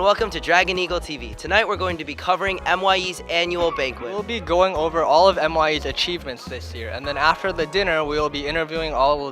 and welcome to Dragon Eagle TV. Tonight we're going to be covering mYe's annual banquet. We'll be going over all of mYe's achievements this year, and then after the dinner we will be interviewing all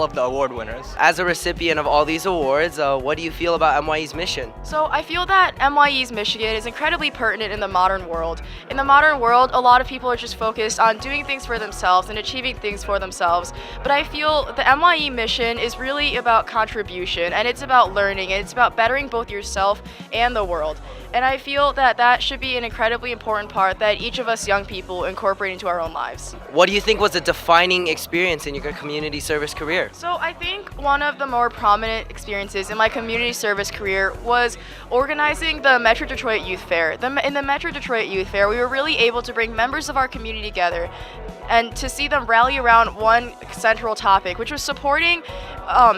of the award winners. As a recipient of all these awards, what do you feel about mYe's mission? So I feel that mYe's mission is incredibly pertinent in the modern world. In the modern world, a lot of people are just focused on doing things for themselves and achieving things for themselves. But I feel the mYe mission is really about contribution, and it's about learning, and it's about bettering both yourself and the world. And I feel that that should be an incredibly important part that each of us young people incorporate into our own lives. What do you think was a defining experience in your community service career? So I think one of the more prominent experiences in my community service career was organizing the Metro Detroit Youth Fair. In the Metro Detroit Youth Fair, we were really able to bring members of our community together and to see them rally around one central topic, which was supporting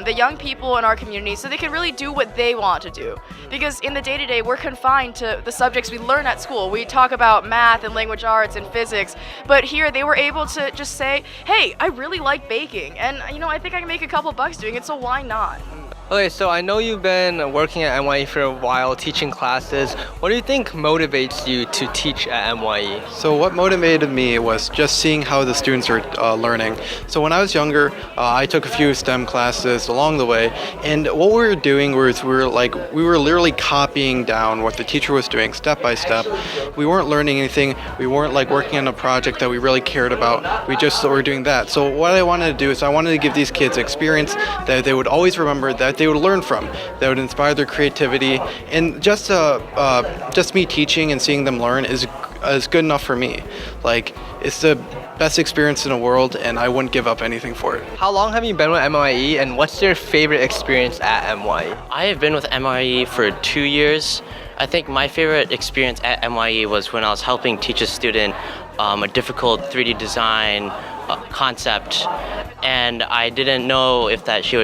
the young people in our community so they can really do what they want to do. Because in the day-to-day, we're confined to the subjects we learn at school. We talk about math and language arts and physics, but here they were able to just say, hey, I really like baking, and I think I can make a couple bucks doing it, so why not? Okay, so I know you've been working at mYe for a while, teaching classes. What do you think motivates you to teach at mYe? So what motivated me was just seeing how the students are learning. So when I was younger, I took a few STEM classes along the way, and what we were doing was we were literally copying down what the teacher was doing step by step. We weren't learning anything. We weren't working on a project that we really cared about. We just were doing that. So what I wanted to do is I wanted to give these kids an experience that they would always remember, that they would learn from, that would inspire their creativity, and just me teaching and seeing them learn is good enough for me. It's the best experience in the world, and I wouldn't give up anything for it. How long have you been with mYe, and what's your favorite experience at mYe? I have been with mYe for 2 years. I think my favorite experience at mYe was when I was helping teach a student a difficult 3D design concept, and I didn't know if she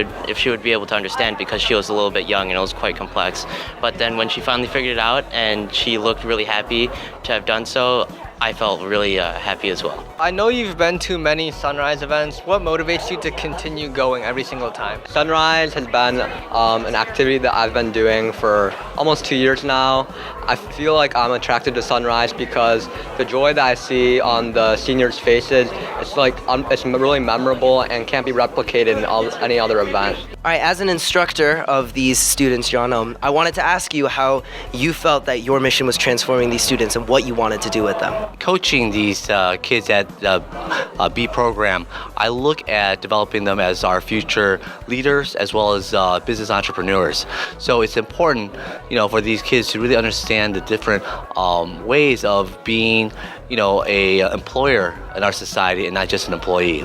would be able to understand because she was a little bit young and it was quite complex. But then when she finally figured it out and she looked really happy to have done so, I felt really happy as well. I know you've been to many Sunrise events. What motivates you to continue going every single time? Sunrise has been an activity that I've been doing for almost 2 years now. I feel like I'm attracted to Sunrise because the joy that I see on the seniors' faces, it's really memorable and can't be replicated in any other event. All right, as an instructor of these students, John, I wanted to ask you how you felt that your mission was transforming these students and what you wanted to do with them. Coaching these kids at the B program, I look at developing them as our future leaders as well as business entrepreneurs. So it's important, for these kids to really understand the different ways of being, a employer in our society and not just an employee.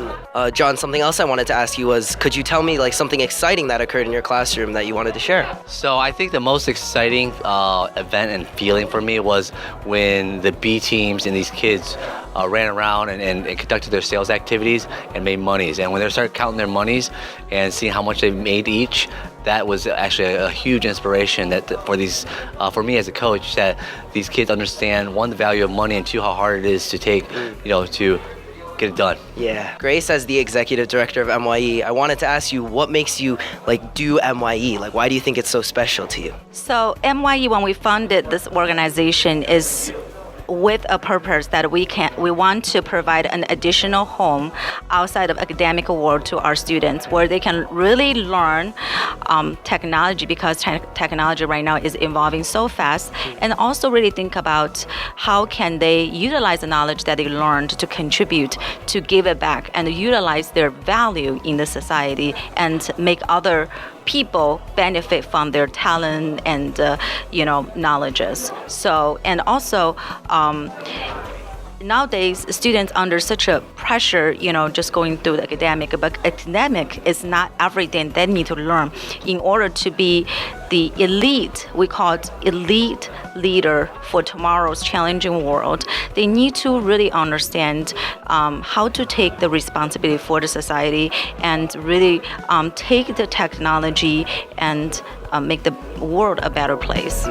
John, something else I wanted to ask you was, could you tell me something exciting that occurred in your classroom that you wanted to share? So I think the most exciting event and feeling for me was when the B teams and these kids ran around and conducted their sales activities and made monies. And when they started counting their monies and seeing how much they made each, that was actually a huge inspiration for me as a coach, that these kids understand, one, the value of money, and two, how hard it is to take, to get it done. Yeah. Grace, as the executive director of mYe, I wanted to ask you, what makes you do mYe? Why do you think it's so special to you? So mYe, when we founded this organization, is with a purpose that we want to provide an additional home outside of academic world to our students, where they can really learn technology, because technology right now is evolving so fast, and also really think about how can they utilize the knowledge that they learned to contribute, to give it back, and utilize their value in the society and make other people benefit from their talent and knowledges. So, and also nowadays students under such a pressure, just going through the academic, but academic is not everything they need to learn in order to be the elite, we call it elite leader for tomorrow's challenging world. They need to really understand how to take the responsibility for the society and really take the technology and make the world a better place.